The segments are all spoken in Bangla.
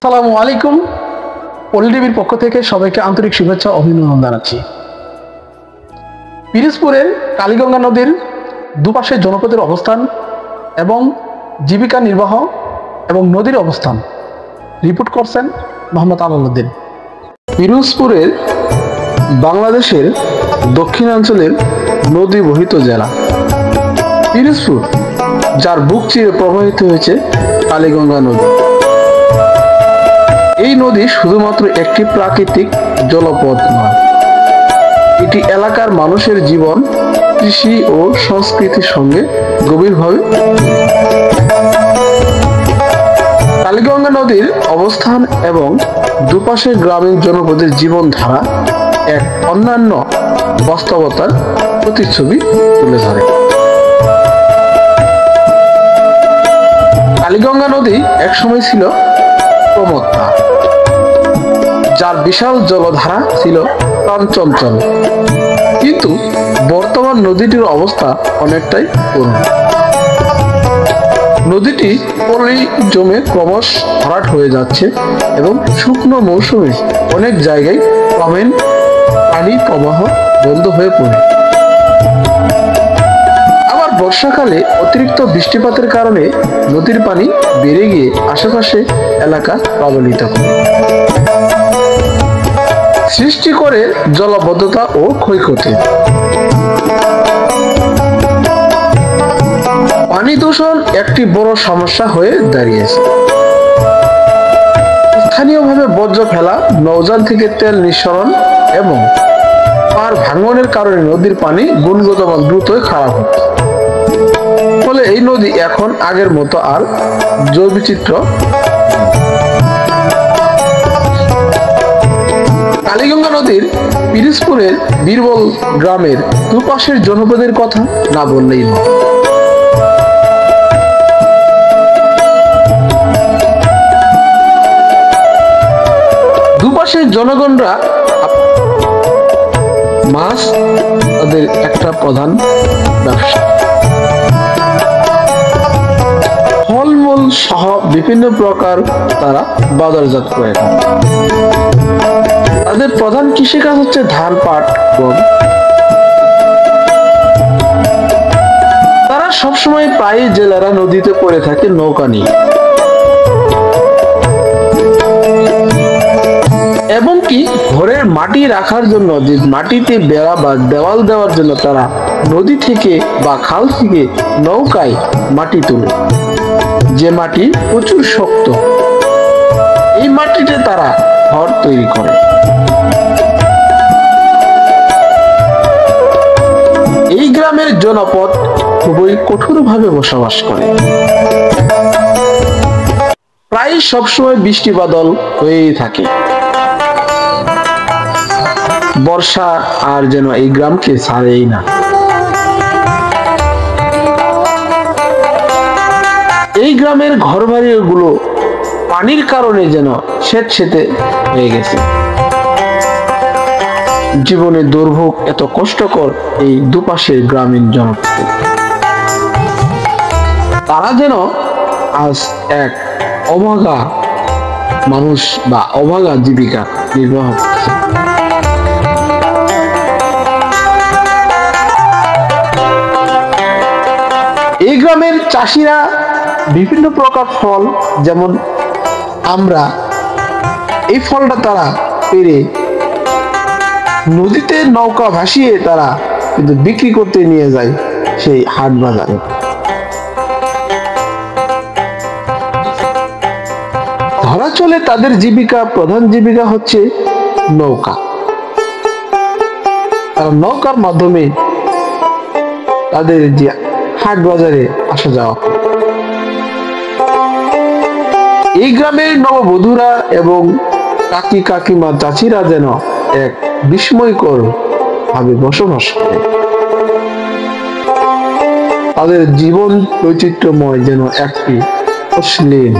আসসালামু আলাইকুম। পলি টিভির পক্ষ থেকে সবাইকে আন্তরিক শুভেচ্ছা ও অভিনন্দন জানাচ্ছি। পিরোজপুরের কালীগঙ্গা নদীর দুপাশে জনপদের অবস্থান এবং জীবিকা নির্বাহ এবং নদীর অবস্থান রিপোর্ট করছেন মোহাম্মদ আলাউদ্দিন। পিরোজপুরের বাংলাদেশের দক্ষিণাঞ্চলের নদী বহিত জেলা পিরোজপুর, যার বুক চিরে প্রবাহিত হয়েছে কালীগঙ্গা নদী। এই নদী শুধুমাত্র একটি প্রাকৃতিক জলপথ নয়, এটি এলাকার মানুষের জীবন, কৃষি ও সংস্কৃতির সঙ্গে গভীরভাবে। কালীগঙ্গা নদীর অবস্থান এবং দুপাশের গ্রামীণ জনপদের জীবনধারা এক অন্যান্য বাস্তবতার প্রতিচ্ছবি তুলে ধরে। কালীগঙ্গা নদী একসময় ছিল প্রমত্তা, যার বিশাল জলধারা ছিল প্রাণচঞ্চল, কিন্তু বর্তমান নদীটির অবস্থা অনেকটাই করুণ। নদীটি পলি জমে ক্রমশ ভরাট হয়ে যাচ্ছে এবং শুকনো মৌসুমে অনেক জায়গায় ক্রমেণ পানি প্রবাহ বন্ধ হয়ে পড়ে। আবার বর্ষাকালে অতিরিক্ত বৃষ্টিপাতের কারণে নদীর পানি বেড়ে গিয়ে আশেপাশে এলাকা প্লাবিত করে, সৃষ্টি করে জলাবদ্ধতা ও ক্ষয়ক্ষতি। পানি দূষণ একটি বড় সমস্যা হয়ে দাঁড়িয়েছে। স্থানীয়ভাবে বর্জ্য ফেলা, নৌযান থেকে তেল নিঃসরণ এবং পার ভাঙনের কারণে নদীর পানি গুণগত মান দ্রুতই খারাপ হচ্ছে। ফলে এই নদী এখন আগের মতো আর জৈবচিত্র। কালীগঙ্গা নদীর পিরোজপুরের বীরবল গ্রামের দুপাশের জনপদের কথা না বললেই নয়। দুপাশের জনগণরা মাছ তাদের একটা প্রধান ব্যবসা। ফলমূল সহ বিভিন্ন প্রকার তারা বাজারজাত করে থাকে। তাদের প্রধান কৃষিকাজ হচ্ছে ধান, পাট, গম। তারা সবসময় প্রায় জেলেরা নদীতে পড়ে থাকে নৌকা নিয়ে, এবং কি ঘরের মাটি রাখার জন্য যে মাটিতে বেড়া বা দেওয়াল দেওয়ার জন্য তারা নদী থেকে বা খাল থেকে নৌকায় মাটি তোলে, যে মাটি প্রচুর শক্ত। এই মাটিতে তারা ঘর তৈরি করে। এই গ্রামের জনপদ খুবই কঠোরভাবে বসবাস করে। প্রায় সবসময় বৃষ্টি বাদল হয়েই থাকে। বর্ষা আর যেন এই গ্রামকে ছাড়েই না। এই গ্রামের ঘরবাড়িগুলো পানির কারণে যেন স্যাঁতসেঁতে হয়ে গেছে। জীবনের দুর্ভোগ এত কষ্টকর এই দুপাশের গ্রামীণ জনপদ। তারা যেন আজ এক অভাগা মানুষ বা অভাগা জীবিকা নির্বাহ করছে। এই গ্রামের চাষিরা বিভিন্ন প্রকার ফল, যেমন আমরা, এই ফলটা তারা পেরে নদীতে নৌকা ভাসিয়ে তারা কিন্তু বিক্রি করতে নিয়ে যায় সেই হাট বাজারে। ধরা চলে তাদের জীবিকা, প্রধান জীবিকা হচ্ছে নৌকা। তারা নৌকার মাধ্যমে তাদের যে হাট বাজারে আসা যাওয়া। এই গ্রামের নববধূরা এবং কাকি কাকিমা চাচিরা যেন এক বিস্ময়কর ভাবে বসবাস করে। তাদের জীবন বৈচিত্র্যময় যেন একটি অশ্লীল।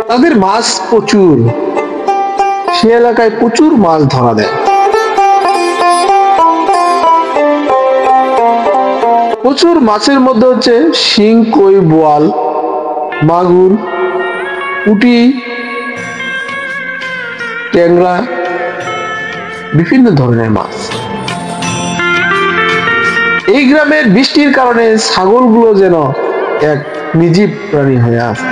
তাদের মাছ প্রচুর, সে এলাকায় প্রচুর মাছ ধরা দেয়। প্রচুর মাছের মধ্যে হচ্ছে শিং, কই, বোয়াল, মাগুর, পুঁটি, ট্যাংরা, বিভিন্ন ধরনের মাছ। এই গ্রামের বৃষ্টির কারণে ছাগলগুলো যেন এক নির্জীব প্রাণী হয়ে আছে।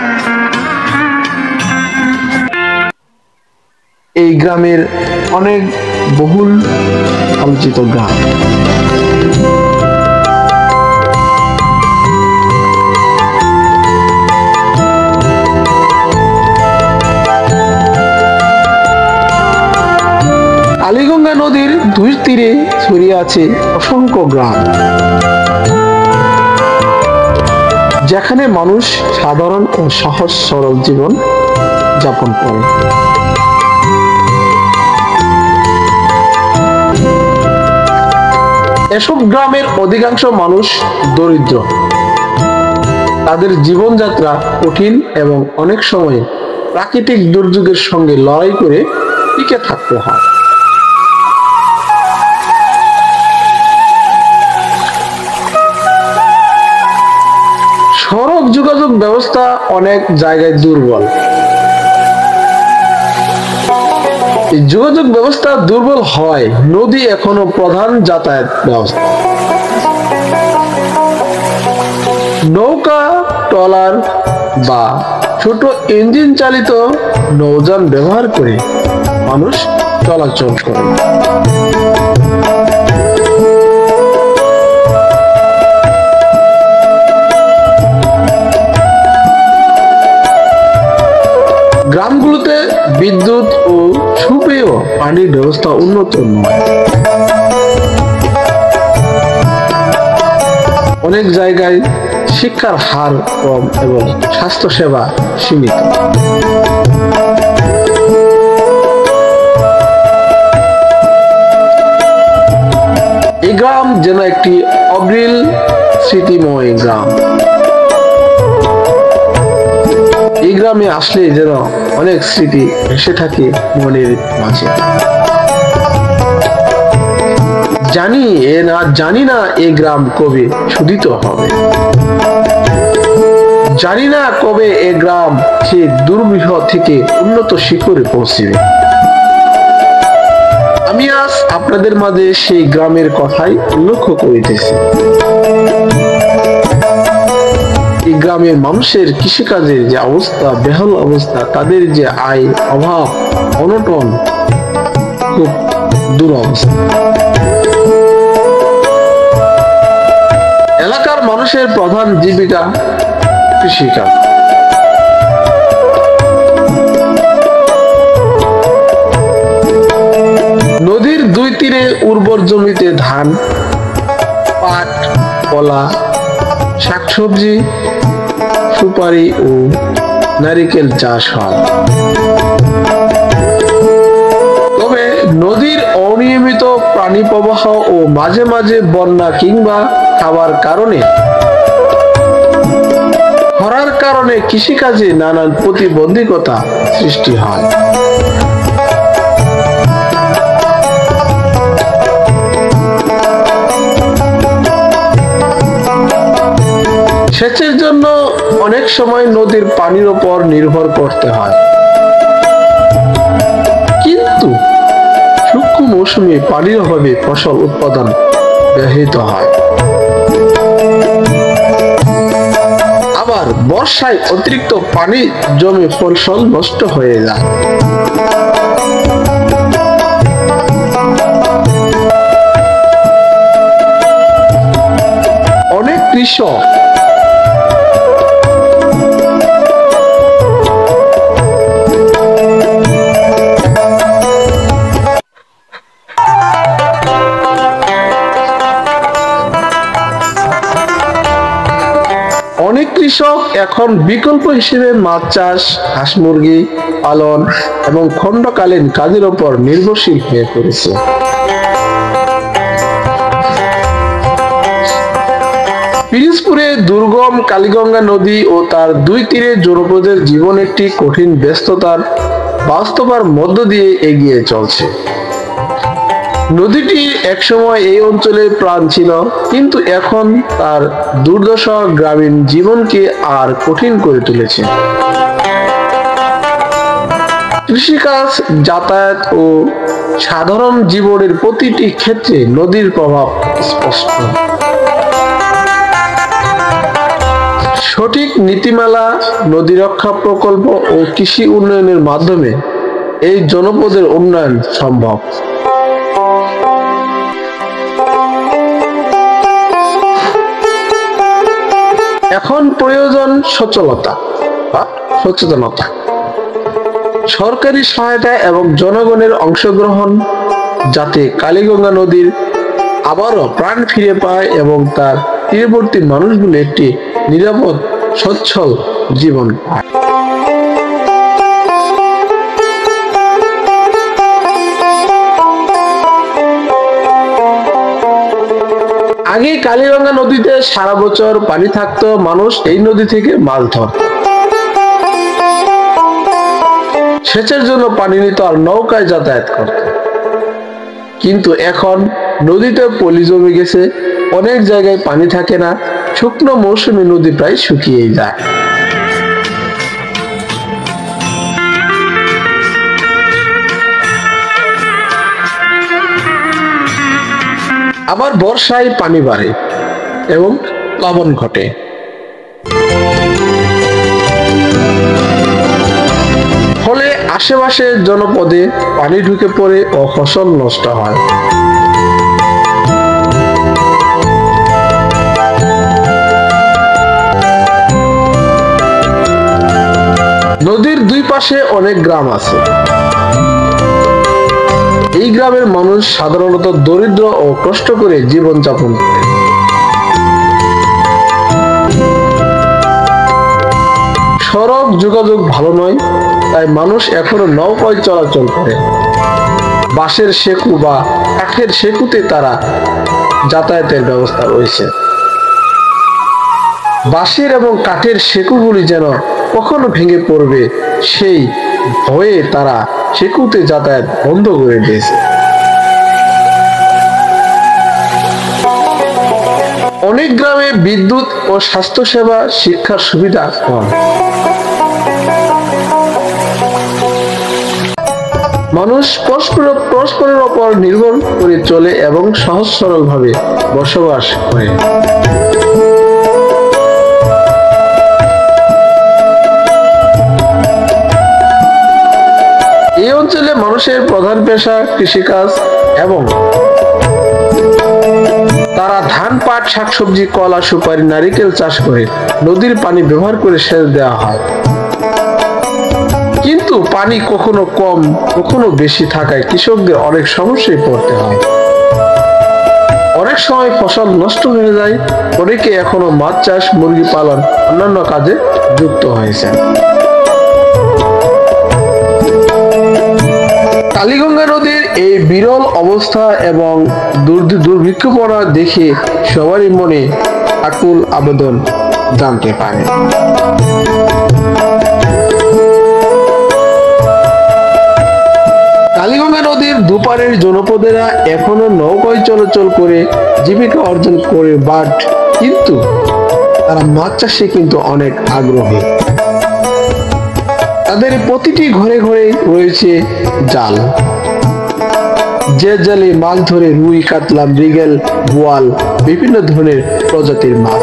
এই গ্রামের অনেক বহুল আলোচিত গ্রাম। কালীগঙ্গা নদীর দুই তীরে ছড়িয়ে আছে অসংখ্য গ্রাম, যেখানে মানুষ সাধারণ ও সহজ সরল জীবন যাপন করে। এসব গ্রামের অধিকাংশ মানুষ দরিদ্র, তাদের জীবনযাত্রা কঠিন এবং অনেক সময় প্রাকৃতিক দুর্যোগের সঙ্গে লড়াই করে টিকে থাকতে হয়। সড়ক যোগাযোগ ব্যবস্থা অনেক জায়গায় দুর্বল। এই যোগাযোগ ব্যবস্থা দুর্বল হয় নদী এখনো প্রধান যাতায়াত ব্যবস্থা। নৌকা, ট্রলার বা ছোট ইঞ্জিন চালিত নৌযান ব্যবহার করে মানুষ চলাচল করে। গ্রামগুলোতে বিদ্যুৎ ও সুপেয় পানির ব্যবস্থা উন্নত নয়। অনেক জায়গায় শিক্ষার হার কম এবং স্বাস্থ্য সেবা সীমিত। এই গ্রাম যেন একটি অবিরল স্মৃতিময় গ্রাম। এই গ্রামে আসলে যেন অনেক স্মৃতি এসে থাকে মনের মাঝে। জানি না এই গ্রাম কবে শুধিত হবে, জানি না কবে এই গ্রাম সে দুর্বিহ থেকে উন্নত শিখরে পৌঁছবে। আমি আজ আপনাদের মাঝে সেই গ্রামের কথাই উল্লেখ করিতেছি। এই গ্রামের মানুষের কৃষিকাজের যে অবস্থা, বেহাল অবস্থা, তাদের যে আয় অভাব, অনটন, খুব দুরবস্থা। এলাকার মানুষের প্রধান জীবিকা কৃষিকাজ। নদীর দুই তীরে উর্বর জমিতে ধান, পাট, কলা, শাকসবজি, সুপারি ও নারিকেল চাষ হয়। তবে নদীর অনিয়মিত পানি প্রবাহ ও মাঝে মাঝে বন্যা কিংবা খাবার কারণে, খরার কারণে কৃষিকাজে নানান প্রতিবন্ধকতা সৃষ্টি হয়। সেচের জন্য অনেক সময় নদীর পানির উপর নির্ভর করতে হয়, কিন্তু শুষ্ক মৌসুমে পানির অভাবে ফসল উৎপাদন ব্যাহত হয়। আবার বর্ষায় অতিরিক্ত পানি জমে ফসল নষ্ট হয়ে যায়। অনেক কৃষক এখন বিকল্প হিসেবে মাছ চাষ, হাঁস মুরগি পালন এবং খণ্ডকালীন কাজের উপর নির্ভরশীল হয়ে পড়েছে। পিরোজপুরে দুর্গম কালীগঙ্গা নদী ও তার দুই তীরে জনপদের জীবন একটি কঠিন ব্যস্ততার বাস্তবতার মধ্য দিয়ে এগিয়ে চলছে। নদীটি একসময় এই অঞ্চলের প্রাণ ছিল, কিন্তু এখন তার দুর্দশা গ্রামীণ জীবনকে আর কঠিন করে তুলেছে। কৃষিকাজ, যাতায়াত ও সাধারণ জীবনের প্রতিটি ক্ষেত্রে নদীর প্রভাব স্পষ্ট। সঠিক নীতিমালা, নদী রক্ষা প্রকল্প ও কৃষি উন্নয়নের মাধ্যমে এই জনপদের উন্নয়ন সম্ভব। এখন প্রয়োজন সচলতা বা সচেতনতা, সরকারি সহায়তা এবং জনগণের অংশগ্রহণ, যাতে কালীগঙ্গা নদীর আবারও প্রাণ ফিরে পায় এবং তার তীরবর্তী মানুষগুলো একটি নিরাপদ, সচ্ছল জীবন পায়। আগে কালীগঙ্গা নদীতে সারা বছর পানি থাকতো, মানুষ এই নদী থেকে মাছ ধরত, সেচের জন্য পানি নিত আর নৌকায় যাতায়াত করত। কিন্তু এখন নদীতে পলি জমে গেছে, অনেক জায়গায় পানি থাকে না, শুকনো মৌসুমে নদী প্রায় শুকিয়ে যায়। আবার বর্ষায় পানি বাড়ে এবং প্লাবন ঘটে। ফলে আশেপাশের জনপদে পানি ঢুকে পড়ে ও ফসল নষ্ট হয়। নদীর দুই পাশে অনেক গ্রাম আছে। এই গ্রামের মানুষ সাধারণত দরিদ্র ও কষ্ট করে জীবনযাপন করে। সড়ক যোগাযোগ ভালো নয়, তাই মানুষ এখনো নৌকায় চলাচল করে। বাঁশের সেতু বা কাঠের সেতুতে তারা যাতায়াতের ব্যবস্থা রয়েছে। বাঁশের এবং কাঠের সেতুগুলি যেন কখনো ভেঙে পড়বে, সেই ভয়ে তারা সেতুতে যাতায়াত বন্ধ করে দিয়েছে। অনেক গ্রামে বিদ্যুৎ ও স্বাস্থ্যসেবা, শিক্ষার সুবিধা কম। মানুষ পরস্পরের উপর নির্ভর করে চলে এবং সহজ সরল ভাবে বসবাস করে। এই অঞ্চলে মানুষের প্রধান পেশা কৃষিকাজ এবং তারা ধান, পাট, শাকসবজি, কলা, সুপারি, নারিকেল চাষ করে নদীর পানি ব্যবহার করে সেচ দেওয়া হয়। কিন্তু পানি কখনো কম, কখনো বেশি থাকায় কৃষকদের অনেক সমস্যায় পড়তে হয়। অনেক সময় ফসল নষ্ট হয়ে যায়। অনেকে এখনো মাছ চাষ, মুরগি পালন, অন্যান্য কাজে যুক্ত হয়েছে। কালীগঙ্গা নদীর এই বিরল অবস্থা এবং দুর্ভিক্ষপনা দেখে সবারই মনে আকুল আবেদন জানতে পারে। কালীগঙ্গা নদীর দুপারের জনপদেরা এখনো নৌকায় চলাচল করে জীবিকা অর্জন করে, কিন্তু তারা মাছ চাষে কিন্তু অনেক আগ্রহী। তাদের প্রতিটি ঘরে ঘরে রয়েছে জাল, যে জালে মাছ ধরে রুই, কাতলা, মৃগেল, বোয়াল, বিভিন্ন ধরনের প্রজাতির মাছ।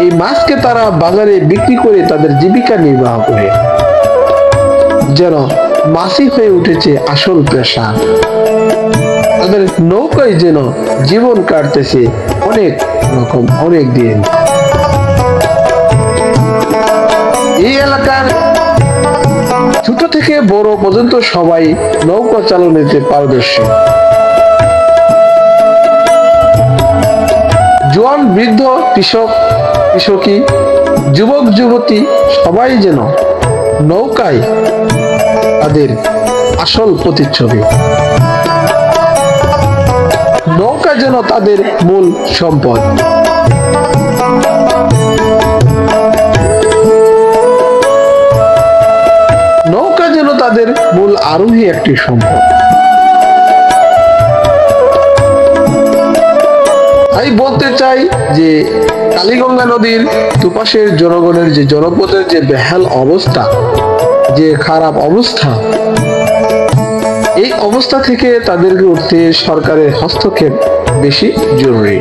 এই মাছকে তারা বাজারে বিক্রি করে তাদের জীবিকা নির্বাহ করে। যেন মাছই হয়ে উঠেছে আসল পেশা। তাদের নৌকায় যেন জীবন কাটতেছে অনেক দিন। এই এলাকার ছোট থেকে বড় পর্যন্ত সবাই নৌকা চালনাতে পারদর্শী। জোয়ান, বৃদ্ধ, কৃষকী, যুবক, যুবতী সবাই যেন নৌকায় তাদের আসল প্রতিচ্ছবি। নৌকা যেন তাদের মূল সম্পদ। নৌকা যেন তাদের মূল মূল আরোহী একটি সম্পদ। আমি বলতে চাই যে কালীগঙ্গা নদীর দুপাশের জনগণের যে জনপদের যে বেহাল অবস্থা, যে খারাপ অবস্থা, এই অবস্থা থেকে তাদেরকে উঠতে সরকারের হস্তক্ষেপ বেশি জরুরি।